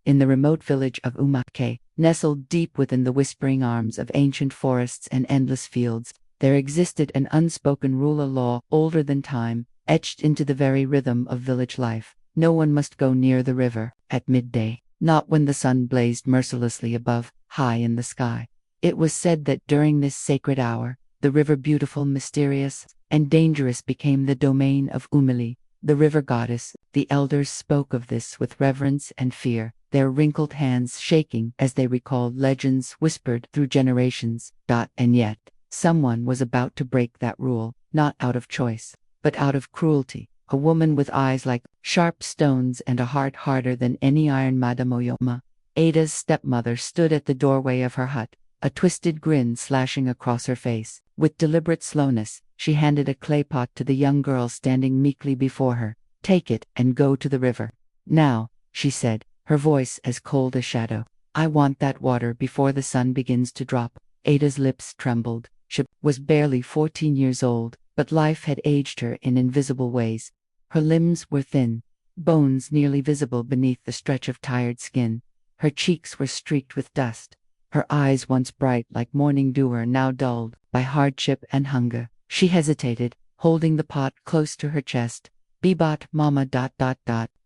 in the remote village of Umaquay, nestled deep within the whispering arms of ancient forests and endless fields, there existed an unspoken rule of law older than time, etched into the very rhythm of village life. No one must go near the river at midday, not when the sun blazed mercilessly above, high in the sky. It was said that during this sacred hour, the river, beautiful, mysterious, and dangerous, became the domain of Umaquay, the river goddess. The elders spoke of this with reverence and fear, their wrinkled hands shaking as they recalled legends whispered through generations. And yet, someone was about to break that rule, not out of choice, but out of cruelty. A woman with eyes like sharp stones and a heart harder than any iron, Madame Oyoma, Adah's stepmother, stood at the doorway of her hut, a twisted grin slashing across her face. With deliberate slowness, she handed a clay pot to the young girl standing meekly before her. "Take it and go to the river. Now," she said, her voice as cold as shadow. "I want that water before the sun begins to drop." Adah's lips trembled. She was barely 14 years old, but life had aged her in invisible ways. Her limbs were thin, bones nearly visible beneath the stretch of tired skin. Her cheeks were streaked with dust. Her eyes, once bright like morning dew, were now dulled by hardship and hunger. She hesitated, holding the pot close to her chest. "Bebot, mama.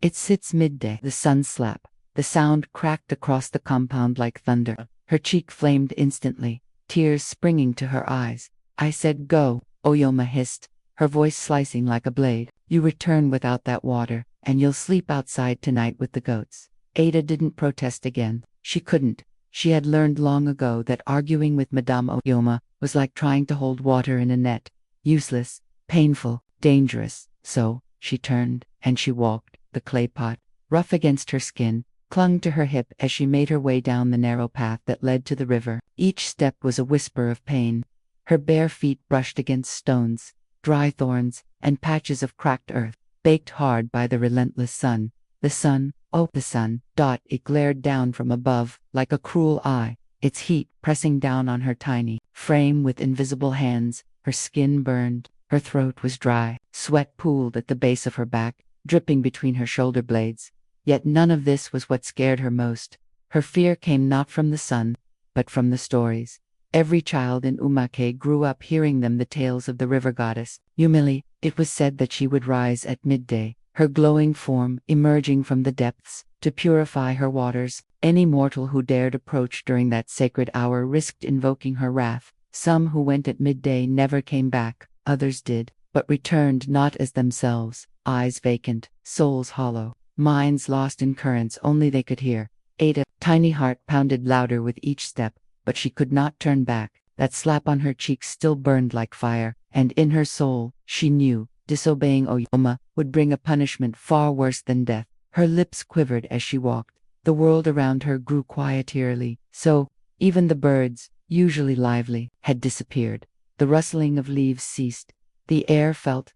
It sits midday." The sun slapped. The sound cracked across the compound like thunder. Her cheek flamed instantly, tears springing to her eyes. "I said go," Oyoma hissed, her voice slicing like a blade. "You return without that water, and you'll sleep outside tonight with the goats." Adah didn't protest again. She couldn't. She had learned long ago that arguing with Madame Oyoma was like trying to hold water in a net. Useless, painful, dangerous. So, she turned, and she walked. The clay pot, rough against her skin, clung to her hip as she made her way down the narrow path that led to the river. Each step was a whisper of pain. Her bare feet brushed against stones, dry thorns, and patches of cracked earth, baked hard by the relentless sun. The sun, oh, the sun. It glared down from above, like a cruel eye, its heat pressing down on her tiny frame with invisible hands. Her skin burned, her throat was dry, sweat pooled at the base of her back, dripping between her shoulder blades. Yet none of this was what scared her most. Her fear came not from the sun, but from the stories. Every child in Umaquay grew up hearing them, the tales of the river goddess. Umaquay, it was said that she would rise at midday, her glowing form emerging from the depths to purify her waters. Any mortal who dared approach during that sacred hour risked invoking her wrath. Some who went at midday never came back, others did, but returned not as themselves, eyes vacant, souls hollow, minds lost in currents only they could hear. Adah's tiny heart pounded louder with each step, but she could not turn back. That slap on her cheek still burned like fire, and in her soul, she knew, disobeying Oyoma would bring a punishment far worse than death. Her lips quivered as she walked. The world around her grew quiet eerily, so even the birds, usually lively, had disappeared. The rustling of leaves ceased. The air felt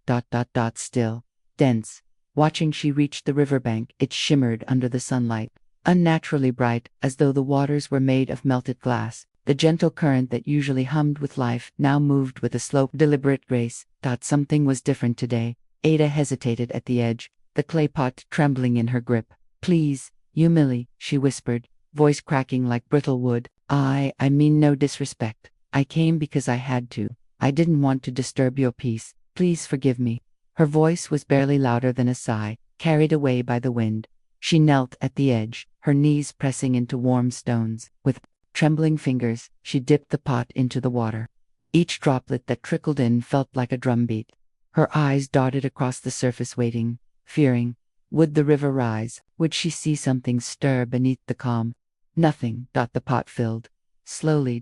still, dense. Watching, she reached the riverbank. It shimmered under the sunlight, unnaturally bright, as though the waters were made of melted glass. The gentle current that usually hummed with life now moved with a slow, deliberate grace. Something was different today. Adah hesitated at the edge, the clay pot trembling in her grip. "Please, Umaquay," she whispered, voice cracking like brittle wood. I mean no disrespect. I came because I had to. I didn't want to disturb your peace. Please forgive me." Her voice was barely louder than a sigh, carried away by the wind. She knelt at the edge, her knees pressing into warm stones. With trembling fingers, she dipped the pot into the water. Each droplet that trickled in felt like a drumbeat. Her eyes darted across the surface, waiting, fearing. Would the river rise? Would she see something stir beneath the calm? Nothing. The pot filled. Slowly.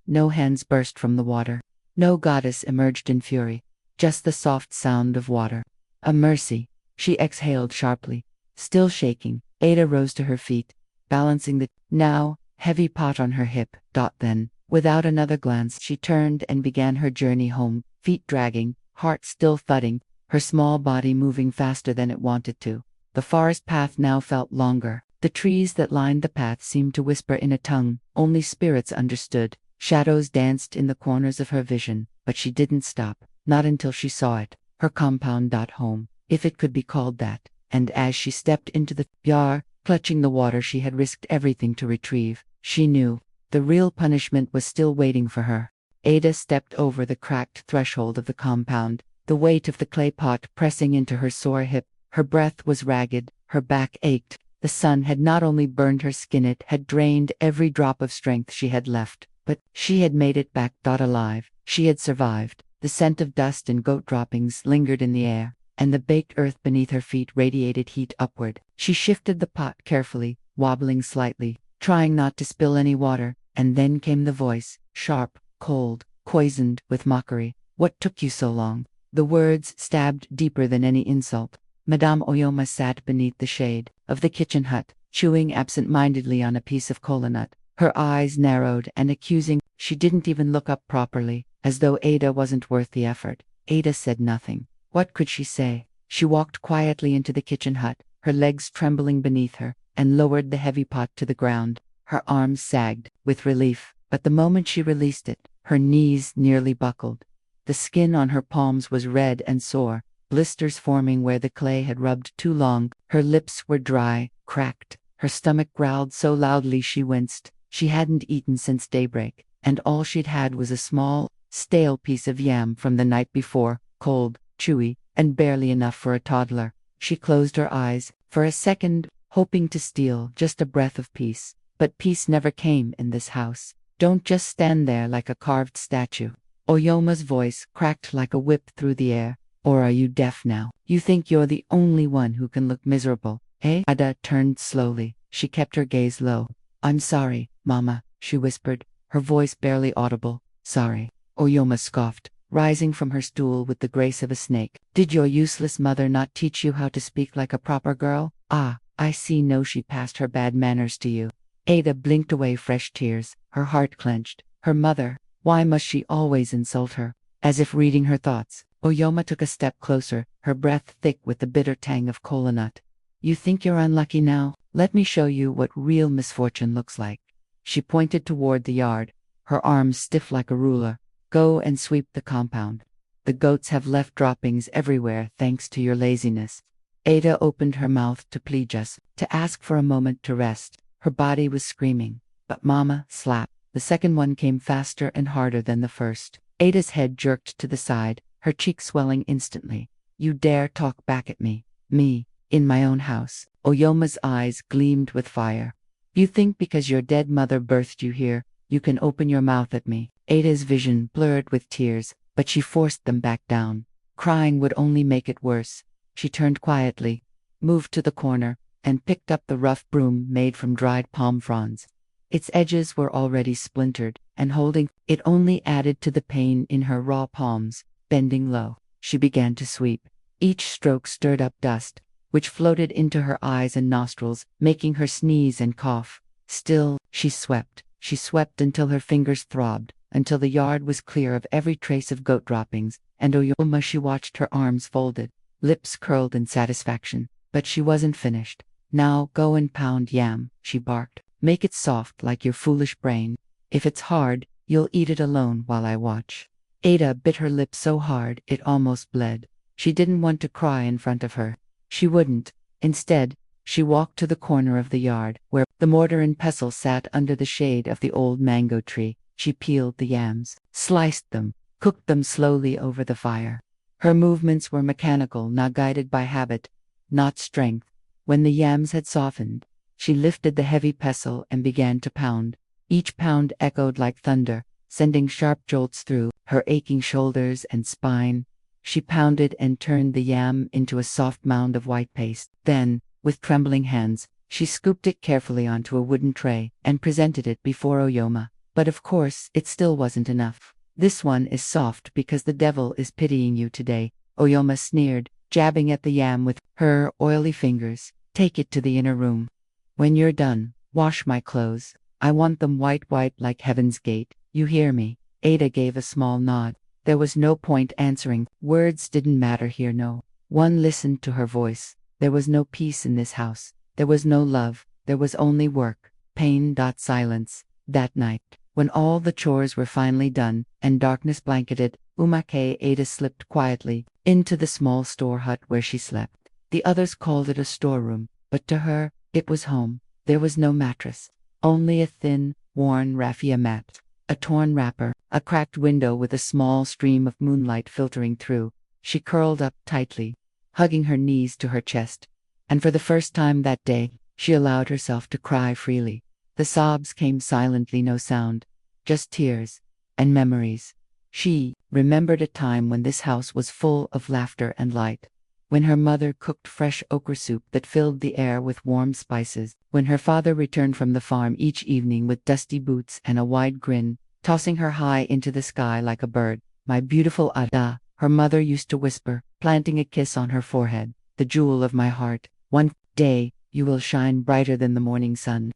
No hands burst from the water. No goddess emerged in fury. Just the soft sound of water. A mercy. She exhaled sharply. Still shaking, Adah rose to her feet, balancing the now heavy pot on her hip. Then, without another glance, she turned and began her journey home, feet dragging, heart still thudding, her small body moving faster than it wanted to. The forest path now felt longer. The trees that lined the path seemed to whisper in a tongue only spirits understood. Shadows danced in the corners of her vision, but she didn't stop, not until she saw it, her compound. Home, if it could be called that. And as she stepped into the yard, clutching the water she had risked everything to retrieve. She knew the real punishment was still waiting for her. Adah stepped over the cracked threshold of the compound, the weight of the clay pot pressing into her sore hip. Her breath was ragged, her back ached. The sun had not only burned her skin, it had drained every drop of strength she had left. But she had made it back alive. She had survived. The scent of dust and goat droppings lingered in the air, and the baked earth beneath her feet radiated heat upward. She shifted the pot carefully, wobbling slightly, trying not to spill any water, and then came the voice, sharp, cold, poisoned with mockery. "What took you so long?" The words stabbed deeper than any insult. Madame Oyoma sat beneath the shade of the kitchen hut, chewing absent-mindedly on a piece of kola nut. Her eyes narrowed and accusing. She didn't even look up properly, as though Adah wasn't worth the effort. Adah said nothing. What could she say? She walked quietly into the kitchen hut, her legs trembling beneath her, and lowered the heavy pot to the ground. Her arms sagged with relief, but the moment she released it, her knees nearly buckled. The skin on her palms was red and sore, blisters forming where the clay had rubbed too long. Her lips were dry, cracked. Her stomach growled so loudly she winced. She hadn't eaten since daybreak, and all she'd had was a small, stale piece of yam from the night before, cold, chewy, and barely enough for a toddler. She closed her eyes for a second, hoping to steal just a breath of peace. But peace never came in this house. "Don't just stand there like a carved statue." Oyoma's voice cracked like a whip through the air. "Or are you deaf now? You think you're the only one who can look miserable, eh?" Adah turned slowly. She kept her gaze low. "I'm sorry, Mama," she whispered, her voice barely audible. "Sorry." Oyoma scoffed, rising from her stool with the grace of a snake. "Did your useless mother not teach you how to speak like a proper girl? Ah, I see. No, she passed her bad manners to you." Adah blinked away fresh tears, her heart clenched. Her mother, why must she always insult her? As if reading her thoughts, Oyoma took a step closer, her breath thick with the bitter tang of kola nut. "You think you're unlucky now? Let me show you what real misfortune looks like." She pointed toward the yard, her arms stiff like a ruler. "Go and sweep the compound. The goats have left droppings everywhere thanks to your laziness." Adah opened her mouth to plead, just to ask for a moment to rest. Her body was screaming. But Mama, slap. The second one came faster and harder than the first. Adah's head jerked to the side, her cheek swelling instantly. "You dare talk back at me? Me, in my own house?" Oyoma's eyes gleamed with fire. "You think because your dead mother birthed you here, you can open your mouth at me?" Adah's vision blurred with tears, but she forced them back down. Crying would only make it worse. She turned quietly, moved to the corner, and picked up the rough broom made from dried palm fronds. Its edges were already splintered, and holding it only added to the pain in her raw palms. Bending low, she began to sweep. Each stroke stirred up dust, which floated into her eyes and nostrils, making her sneeze and cough. Still, she swept. She swept until her fingers throbbed, until the yard was clear of every trace of goat droppings, and Oyoma, she watched her arms folded, lips curled in satisfaction. But she wasn't finished. "Now go and pound yam," she barked. "Make it soft like your foolish brain. If it's hard, you'll eat it alone while I watch." Adah bit her lip so hard it almost bled. She didn't want to cry in front of her. She wouldn't. Instead, she walked to the corner of the yard, where the mortar and pestle sat under the shade of the old mango tree. She peeled the yams, sliced them, cooked them slowly over the fire. Her movements were mechanical, not guided by habit, not strength. When the yams had softened, she lifted the heavy pestle and began to pound. Each pound echoed like thunder, sending sharp jolts through her aching shoulders and spine. She pounded and turned the yam into a soft mound of white paste. Then, with trembling hands, she scooped it carefully onto a wooden tray and presented it before Oyoma. But of course, it still wasn't enough. "This one is soft because the devil is pitying you today," Oyoma sneered, jabbing at the yam with her oily fingers. "Take it to the inner room. When you're done, wash my clothes. I want them white like heaven's gate. You hear me?" Adah gave a small nod. There was no point answering. Words didn't matter here, no. One listened to her voice. There was no peace in this house. There was no love. There was only work, pain. Silence. That night, when all the chores were finally done and darkness blanketed Umaquay, Adah slipped quietly into the small store hut where she slept. The others called it a storeroom, but to her, It was home. There was no mattress. Only a thin, worn raffia mat, a torn wrapper, a cracked window with a small stream of moonlight filtering through. She curled up tightly, hugging her knees to her chest. And for the first time that day, she allowed herself to cry freely. The sobs came silently, no sound, just tears and memories. She remembered a time when this house was full of laughter and light, when her mother cooked fresh okra soup that filled the air with warm spices, when her father returned from the farm each evening with dusty boots and a wide grin, tossing her high into the sky like a bird. "My beautiful Adah," her mother used to whisper, planting a kiss on her forehead, "the jewel of my heart. One day, you will shine brighter than the morning sun."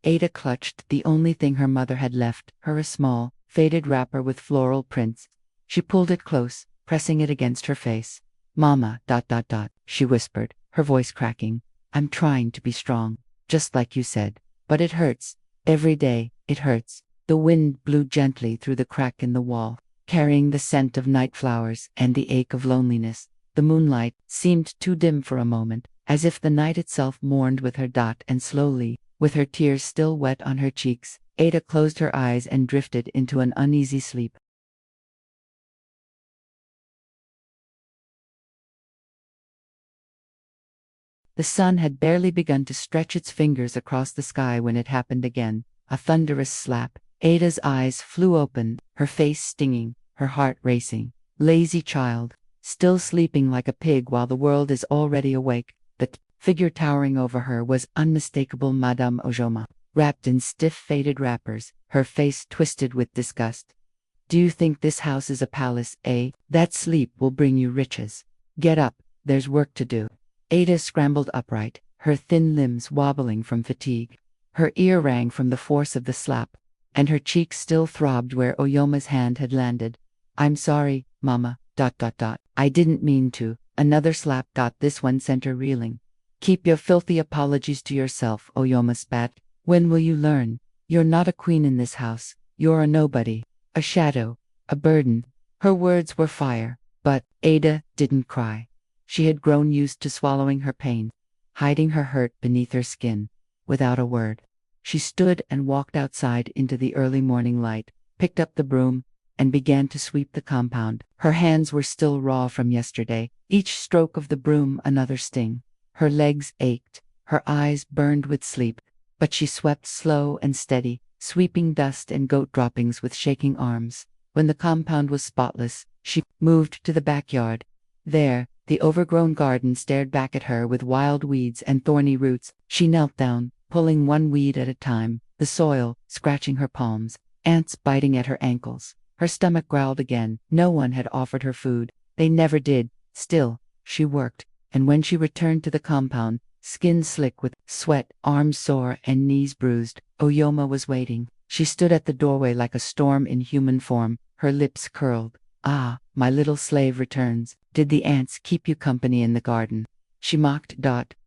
Adah clutched the only thing her mother had left her, a small, faded wrapper with floral prints. She pulled it close, pressing it against her face. "Mama, she whispered, her voice cracking. "I'm trying to be strong, just like you said. But it hurts. Every day, it hurts." The wind blew gently through the crack in the wall, carrying the scent of night flowers and the ache of loneliness. The moonlight seemed too dim for a moment, as if the night itself mourned with her. And slowly, with her tears still wet on her cheeks, Adah closed her eyes and drifted into an uneasy sleep. The sun had barely begun to stretch its fingers across the sky when it happened again. A thunderous slap. Adah's eyes flew open, her face stinging, her heart racing. Lazy child, still sleeping like a pig while the world is already awake. The figure towering over her was unmistakable Madame Ojoma, wrapped in stiff faded wrappers, her face twisted with disgust. "Do you think this house is a palace, eh? That sleep will bring you riches. Get up, there's work to do." Adah scrambled upright, her thin limbs wobbling from fatigue. Her ear rang from the force of the slap, and her cheek still throbbed where Oyoma's hand had landed. "I'm sorry, Mama, I didn't mean to." Another slap. This one sent her reeling. "Keep your filthy apologies to yourself," Oyoma spat. "When will you learn? You're not a queen in this house. You're a nobody, a shadow, a burden." Her words were fire, but Adah didn't cry. She had grown used to swallowing her pain, hiding her hurt beneath her skin. Without a word, she stood and walked outside into the early morning light, picked up the broom, and began to sweep the compound. Her hands were still raw from yesterday, each stroke of the broom another sting. Her legs ached, her eyes burned with sleep, but she swept slow and steady, sweeping dust and goat droppings with shaking arms. When the compound was spotless, she moved to the backyard. There, the overgrown garden stared back at her with wild weeds and thorny roots. She knelt down, pulling one weed at a time, the soil scratching her palms, ants biting at her ankles. Her stomach growled again. No one had offered her food. They never did. Still, she worked, and when she returned to the compound, skin slick with sweat, arms sore and knees bruised, Oyoma was waiting. She stood at the doorway like a storm in human form, her lips curled. "Ah, my little slave returns. Did the ants keep you company in the garden?" She mocked.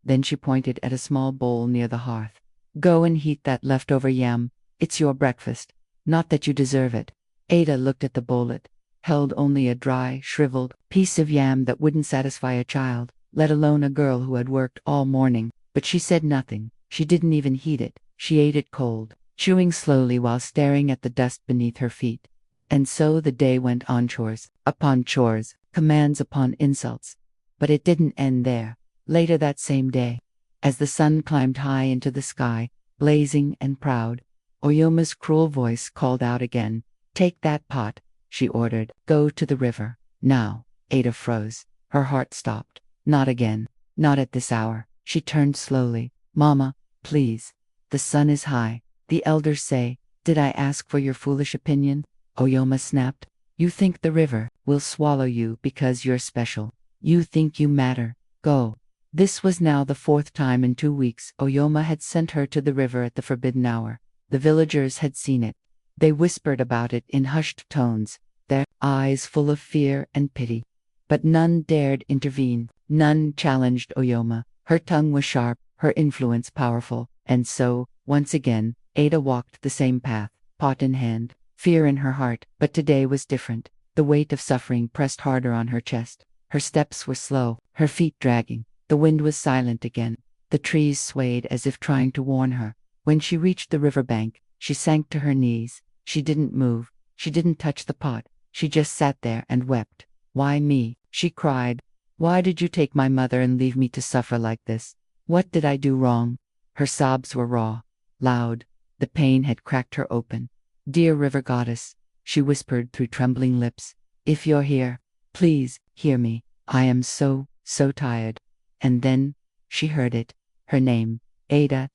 Then she pointed at a small bowl near the hearth. "Go and heat that leftover yam. It's your breakfast. Not that you deserve it." Adah looked at the bowl. It held only a dry, shriveled piece of yam that wouldn't satisfy a child, let alone a girl who had worked all morning. But she said nothing. She didn't even heat it. She ate it cold, chewing slowly while staring at the dust beneath her feet. And so the day went on, chores upon chores, commands upon insults. But it didn't end there. Later that same day, as the sun climbed high into the sky, blazing and proud, Oyoma's cruel voice called out again. "Take that pot," she ordered. "Go to the river. Now." Adah froze. Her heart stopped. Not again. Not at this hour. She turned slowly. "Mama, please. The sun is high. The elders say." "Did I ask for your foolish opinion?" Oyoma snapped. "You think the river will swallow you because you're special. You think you matter. Go." This was now the 4th time in 2 weeks Oyoma had sent her to the river at the forbidden hour. The villagers had seen it. They whispered about it in hushed tones, their eyes full of fear and pity. But none dared intervene. None challenged Oyoma. Her tongue was sharp, her influence powerful. And so, once again, Adah walked the same path, pot in hand, fear in her heart. But today was different. The weight of suffering pressed harder on her chest. Her steps were slow, her feet dragging. The wind was silent again. The trees swayed as if trying to warn her. When she reached the riverbank, she sank to her knees. She didn't move. She didn't touch the pot. She just sat there and wept. "Why me?" she cried. "Why did you take my mother and leave me to suffer like this? What did I do wrong?" Her sobs were raw, loud. The pain had cracked her open. "Dear river goddess," she whispered through trembling lips, "if you're here, please hear me. I am so tired." And then she heard it. Her name. Adah.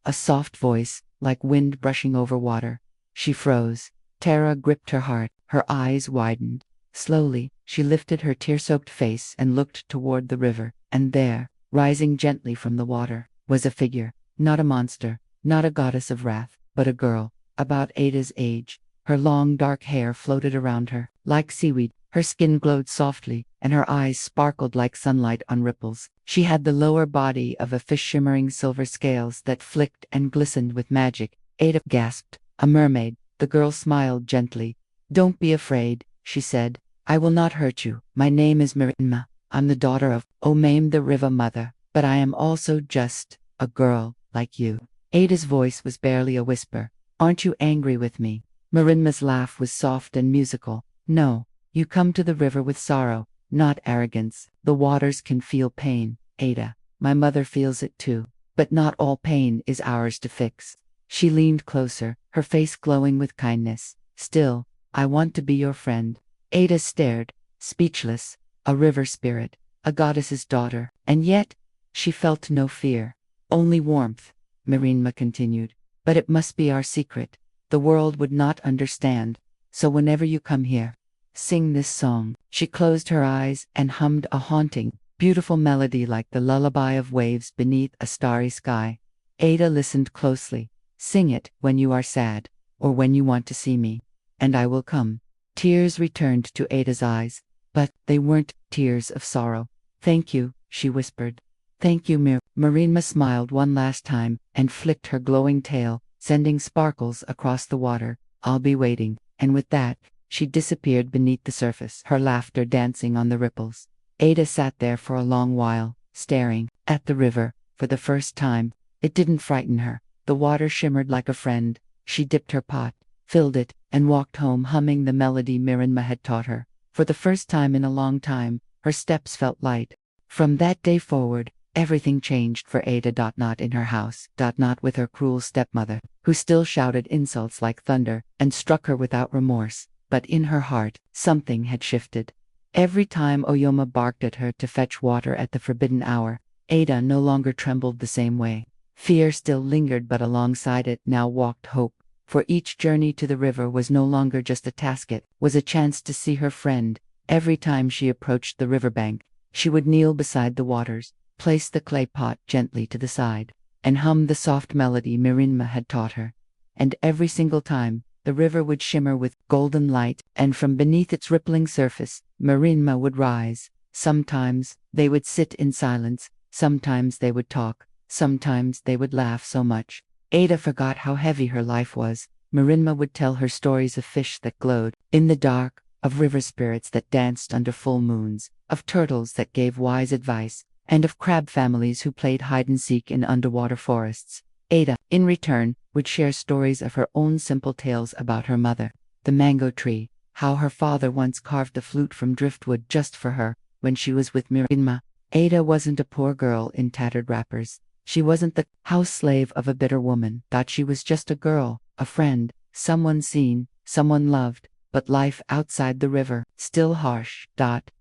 A soft voice, like wind brushing over water. She froze. Terror gripped her heart. Her eyes widened. Slowly, she lifted her tear-soaked face and looked toward the river. And there, rising gently from the water, was a figure. Not a monster, not a goddess of wrath, but a girl, about Adah's age. Her long dark hair floated around her, like seaweed. Her skin glowed softly, and her eyes sparkled like sunlight on ripples. She had the lower body of a fish, shimmering silver scales that flicked and glistened with magic. Adah gasped. "A mermaid." The girl smiled gently. "Don't be afraid," she said. "I will not hurt you. My name is Mirinma. I'm the daughter of Umaquay, the river mother, but I am also just a girl like you." Adah's voice was barely a whisper. "Aren't you angry with me?" Mirinma's laugh was soft and musical. "No. You come to the river with sorrow, not arrogance. The waters can feel pain, Adah. My mother feels it too. But not all pain is ours to fix." She leaned closer, her face glowing with kindness. "Still, I want to be your friend." Adah stared, speechless. A river spirit, a goddess's daughter, and yet she felt no fear, only warmth. Mirinma continued. "But it must be our secret. The world would not understand. So whenever you come here, sing this song." She closed her eyes and hummed a haunting, beautiful melody like the lullaby of waves beneath a starry sky. Adah listened closely. "Sing it when you are sad, or when you want to see me, and I will come." Tears returned to Adah's eyes, but they weren't tears of sorrow. "Thank you," she whispered. "Thank you, Mirinma smiled one last time and flicked her glowing tail, sending sparkles across the water. "I'll be waiting." And with that, she disappeared beneath the surface, her laughter dancing on the ripples. Adah sat there for a long while, staring at the river. For the first time, it didn't frighten her. The water shimmered like a friend. She dipped her pot, filled it, and walked home humming the melody Mirinma had taught her. For the first time in a long time, her steps felt light. From that day forward, everything changed for Adah. Not in her house, not with her cruel stepmother, who still shouted insults like thunder and struck her without remorse, but in her heart, something had shifted. Every time Oyoma barked at her to fetch water at the forbidden hour, Adah no longer trembled the same way. Fear still lingered, but alongside it now walked hope. For each journey to the river was no longer just a task, it was a chance to see her friend. Every time she approached the riverbank, she would kneel beside the waters, place the clay pot gently to the side, and hum the soft melody Mirinma had taught her. And every single time, the river would shimmer with golden light, and from beneath its rippling surface, Mirinma would rise. Sometimes they would sit in silence, sometimes they would talk, sometimes they would laugh so much Adah forgot how heavy her life was. Mirinma would tell her stories of fish that glowed in the dark, of river spirits that danced under full moons, of turtles that gave wise advice, and of crab families who played hide-and-seek in underwater forests. Adah, in return, would share stories of her own simple tales about her mother, the mango tree, how her father once carved a flute from driftwood just for her, when she was with Mirinma. Adah wasn't a poor girl in tattered wrappers. She wasn't the house slave of a bitter woman. She was just a girl, a friend, someone seen, someone loved. But life outside the river, still harsh,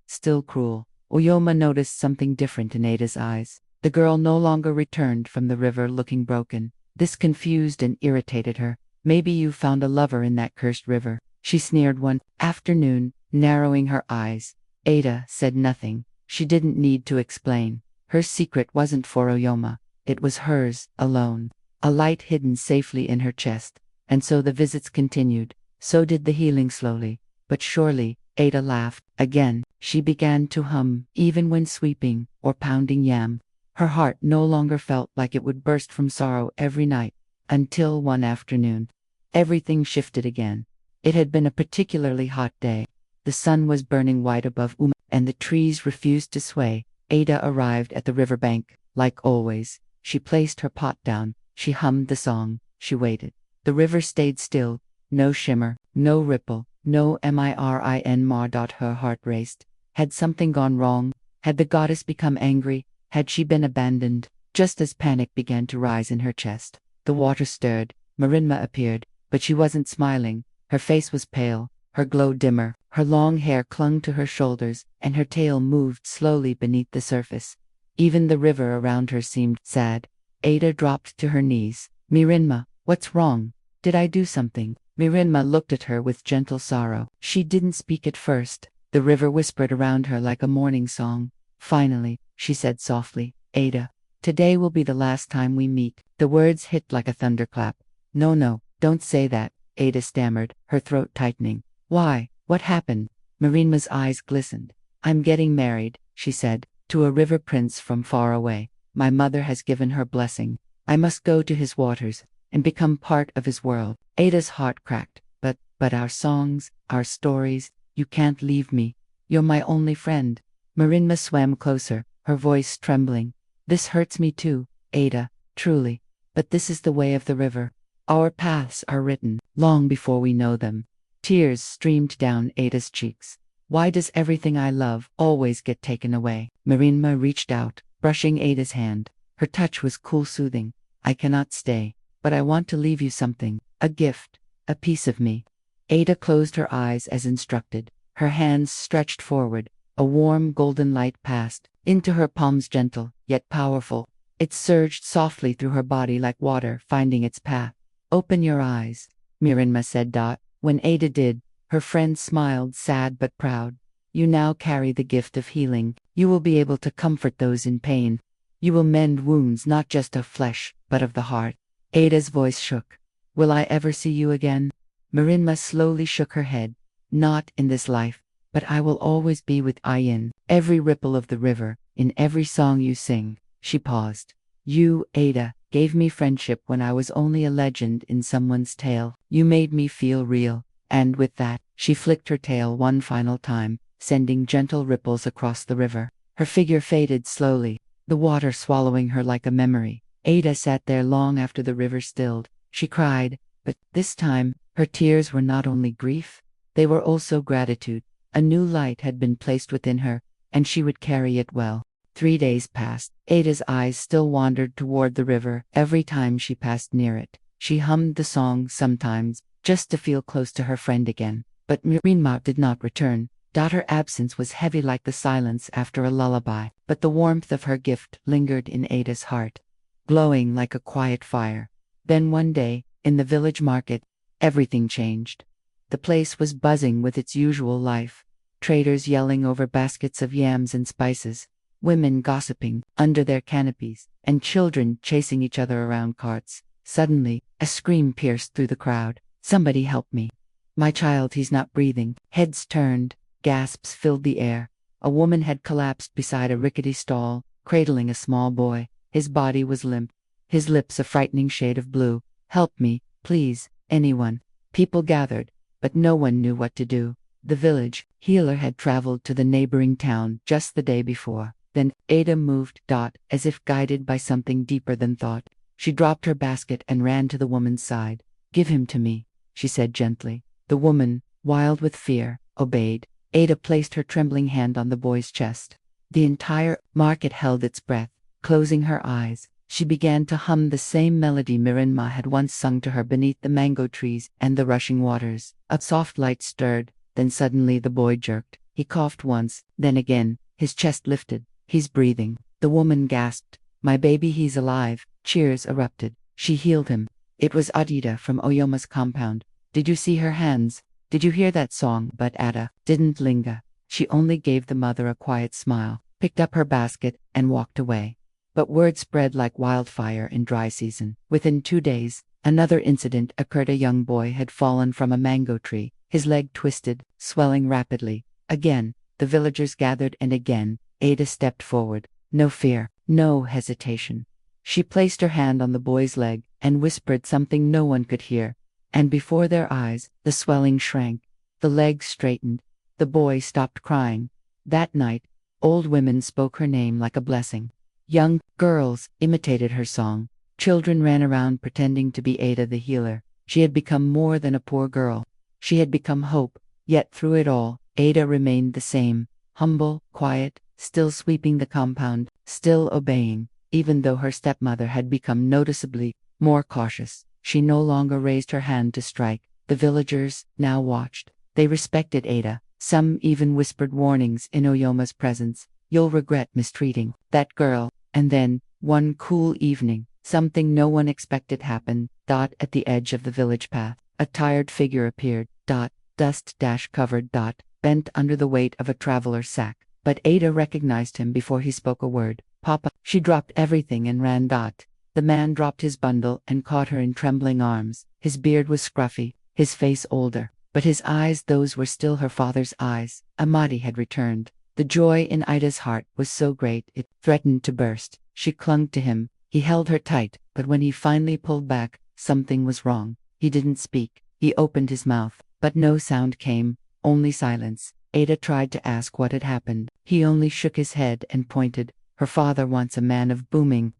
still cruel. Oyoma noticed something different in Adah's eyes. The girl no longer returned from the river looking broken. This confused and irritated her. "Maybe you found a lover in that cursed river," she sneered one afternoon, narrowing her eyes. Adah said nothing. She didn't need to explain. Her secret wasn't for Oyoma. It was hers, alone. A light hidden safely in her chest. And so the visits continued. So did the healing slowly, but surely. Adah laughed. Again, she began to hum, even when sweeping or pounding yam. Her heart no longer felt like it would burst from sorrow every night. Until one afternoon, everything shifted again. It had been a particularly hot day. The sun was burning white above and the trees refused to sway. Adah arrived at the riverbank, like always. She placed her pot down, she hummed the song, she waited. The river stayed still, no shimmer, no ripple, no mirin. Her heart raced. Had something gone wrong? Had the goddess become angry? Had she been abandoned? Just as panic began to rise in her chest, the water stirred. Mirinma appeared, but she wasn't smiling. Her face was pale, her glow dimmer, her long hair clung to her shoulders, and her tail moved slowly beneath the surface. Even the river around her seemed sad. Adah dropped to her knees. Mirinma, what's wrong? Did I do something? Mirinma looked at her with gentle sorrow. She didn't speak at first. The river whispered around her like a morning song. Finally, she said softly, Adah, today will be the last time we meet. The words hit like a thunderclap. No, don't say that, Adah stammered, her throat tightening. Why? What happened? Mirinma's eyes glistened. I'm getting married, she said, to a river prince from far away. My mother has given her blessing. I must go to his waters and become part of his world. Adah's heart cracked. But our songs, our stories, you can't leave me. You're my only friend. Mirinma swam closer, her voice trembling. This hurts me too, Adah, truly. But this is the way of the river. Our paths are written, long before we know them. Tears streamed down Adah's cheeks. Why does everything I love always get taken away? Mirinma reached out, brushing Adah's hand. Her touch was cool, soothing. I cannot stay, but I want to leave you something, a gift, a piece of me. Adah closed her eyes as instructed. Her hands stretched forward. A warm golden light passed into her palms, gentle, yet powerful. It surged softly through her body like water finding its path. Open your eyes, Mirinma said. When Adah did, her friend smiled, sad but proud. You now carry the gift of healing. You will be able to comfort those in pain. You will mend wounds not just of flesh, but of the heart. Adah's voice shook. Will I ever see you again? Mirinma slowly shook her head. Not in this life, but I will always be with in every ripple of the river, in every song you sing. She paused. You, Adah, gave me friendship when I was only a legend in someone's tale. You made me feel real. And with that, she flicked her tail one final time, sending gentle ripples across the river. Her figure faded slowly, the water swallowing her like a memory. Adah sat there long after the river stilled. She cried, but this time, her tears were not only grief, they were also gratitude. A new light had been placed within her, and she would carry it well. 3 days passed. Adah's eyes still wandered toward the river. Every time she passed near it, she hummed the song sometimes, just to feel close to her friend again. But Mirinma did not return. Her absence was heavy like the silence after a lullaby, but the warmth of her gift lingered in Adah's heart, glowing like a quiet fire. Then one day, in the village market, everything changed. The place was buzzing with its usual life. Traders yelling over baskets of yams and spices, women gossiping under their canopies, and children chasing each other around carts. Suddenly, a scream pierced through the crowd. Somebody help me. My child, he's not breathing. Heads turned, gasps filled the air. A woman had collapsed beside a rickety stall, cradling a small boy. His body was limp, his lips a frightening shade of blue. Help me, please, anyone. People gathered, but no one knew what to do. The village healer had traveled to the neighboring town just the day before. Then Adah moved, as if guided by something deeper than thought. She dropped her basket and ran to the woman's side. Give him to me, she said gently. The woman, wild with fear, obeyed. Adah placed her trembling hand on the boy's chest. The entire market held its breath. Closing her eyes, she began to hum the same melody Mirinma had once sung to her beneath the mango trees and the rushing waters. A soft light stirred, then suddenly the boy jerked. He coughed once, then again, his chest lifted. He's breathing. The woman gasped. My baby, he's alive. Cheers erupted. She healed him. It was Adah from Oyoma's compound. Did you see her hands? Did you hear that song? But Adah didn't linger. She only gave the mother a quiet smile, picked up her basket, and walked away. But word spread like wildfire in dry season. Within 2 days, another incident occurred. A young boy had fallen from a mango tree, his leg twisted, swelling rapidly. Again, the villagers gathered, and again, Adah stepped forward. No fear, no hesitation. She placed her hand on the boy's leg and whispered something no one could hear. And before their eyes, the swelling shrank. The leg straightened. The boy stopped crying. That night, old women spoke her name like a blessing. Young girls imitated her song. Children ran around pretending to be Adah the Healer. She had become more than a poor girl. She had become hope, yet through it all, Adah remained the same, humble, quiet, still sweeping the compound, still obeying. Even though her stepmother had become noticeably more cautious, she no longer raised her hand to strike. The villagers now watched. They respected Adah. Some even whispered warnings in Oyoma's presence. You'll regret mistreating that girl. And then, one cool evening, something no one expected happened. At the edge of the village path, a tired figure appeared. Dust-covered. Bent under the weight of a traveler's sack. But Adah recognized him before he spoke a word. Papa. She dropped everything and ran. The man dropped his bundle and caught her in trembling arms. His beard was scruffy, his face older, but his eyes, those were still her father's eyes. Amadi had returned. The joy in Idah's heart was so great it threatened to burst. She clung to him. He held her tight, but when he finally pulled back, something was wrong. He didn't speak. He opened his mouth, but no sound came, only silence. Adah tried to ask what had happened. He only shook his head and pointed. Her father, once a man of booming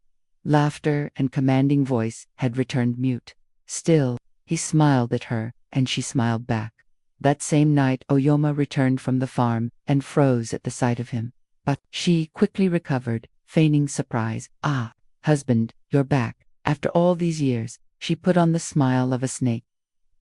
laughter and commanding voice, had returned mute. Still, he smiled at her, and she smiled back. That same night Oyoma returned from the farm and froze at the sight of him. But she quickly recovered, feigning surprise. Ah, husband, you're back. After all these years, she put on the smile of a snake.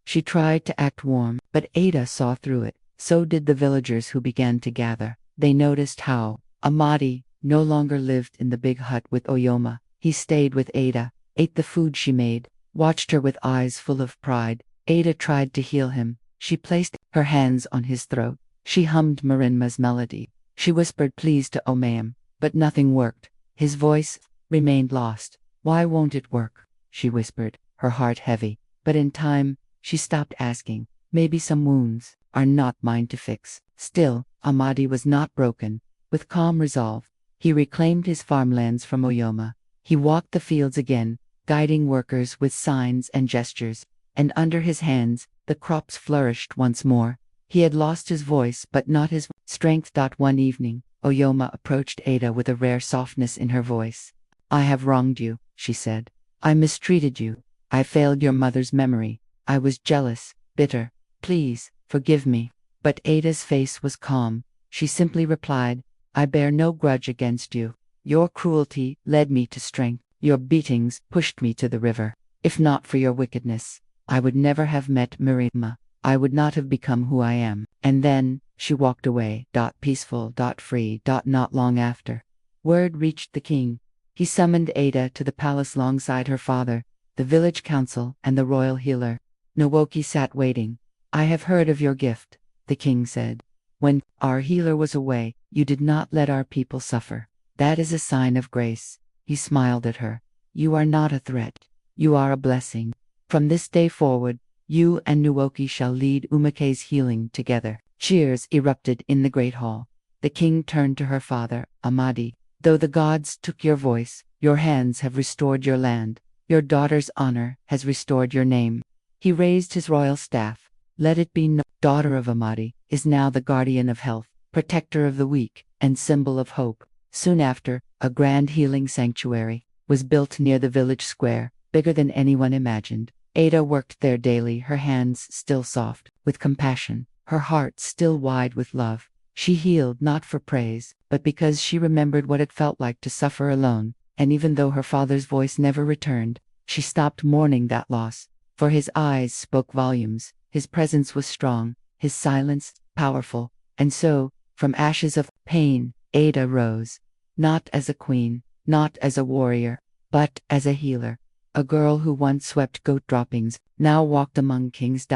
She tried to act warm, but Adah saw through it. So did the villagers who began to gather. They noticed how Amadi no longer lived in the big hut with Oyoma. He stayed with Adah, ate the food she made, watched her with eyes full of pride. Adah tried to heal him. She placed her hands on his throat. She hummed Mirinma's melody. She whispered please to Omayam, but nothing worked. His voice remained lost. Why won't it work? She whispered, her heart heavy. But in time, she stopped asking. Maybe some wounds are not mine to fix. Still, Amadi was not broken. With calm resolve, he reclaimed his farmlands from Oyoma. He walked the fields again, guiding workers with signs and gestures, and under his hands, the crops flourished once more. He had lost his voice but not his strength. One evening, Oyoma approached Adah with a rare softness in her voice. I have wronged you, she said. I mistreated you. I failed your mother's memory. I was jealous, bitter. Please, forgive me. But Adah's face was calm. She simply replied, I bear no grudge against you. Your cruelty led me to strength. Your beatings pushed me to the river. If not for your wickedness, I would never have met Mirinma. I would not have become who I am. And then, she walked away. Peaceful. Free. Not long after, word reached the king. He summoned Adah to the palace alongside her father, the village council, and the royal healer. Umaquay sat waiting. I have heard of your gift, the king said. When our healer was away, you did not let our people suffer. That is a sign of grace. He smiled at her. You are not a threat. You are a blessing. From this day forward, you and Umaquay shall lead Umaquay's healing together. Cheers erupted in the great hall. The king turned to her father, Amadi. Though the gods took your voice, your hands have restored your land. Your daughter's honor has restored your name. He raised his royal staff. Let it be known, daughter of Amadi is now the guardian of health, protector of the weak, and symbol of hope. Soon after, a grand healing sanctuary was built near the village square, bigger than anyone imagined. Adah worked there daily, her hands still soft with compassion, her heart still wide with love. She healed not for praise, but because she remembered what it felt like to suffer alone, and even though her father's voice never returned, she stopped mourning that loss, for his eyes spoke volumes, his presence was strong, his silence powerful, and so, from ashes of pain, Adah rose, not as a queen, not as a warrior, but as a healer. A girl who once swept goat droppings, now walked among kings.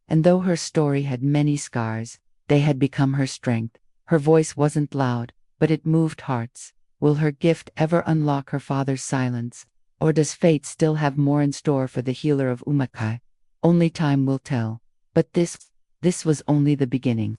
And though her story had many scars, they had become her strength. Her voice wasn't loud, but it moved hearts. Will her gift ever unlock her father's silence? Or does fate still have more in store for the healer of Umaquay? Only time will tell. But this was only the beginning.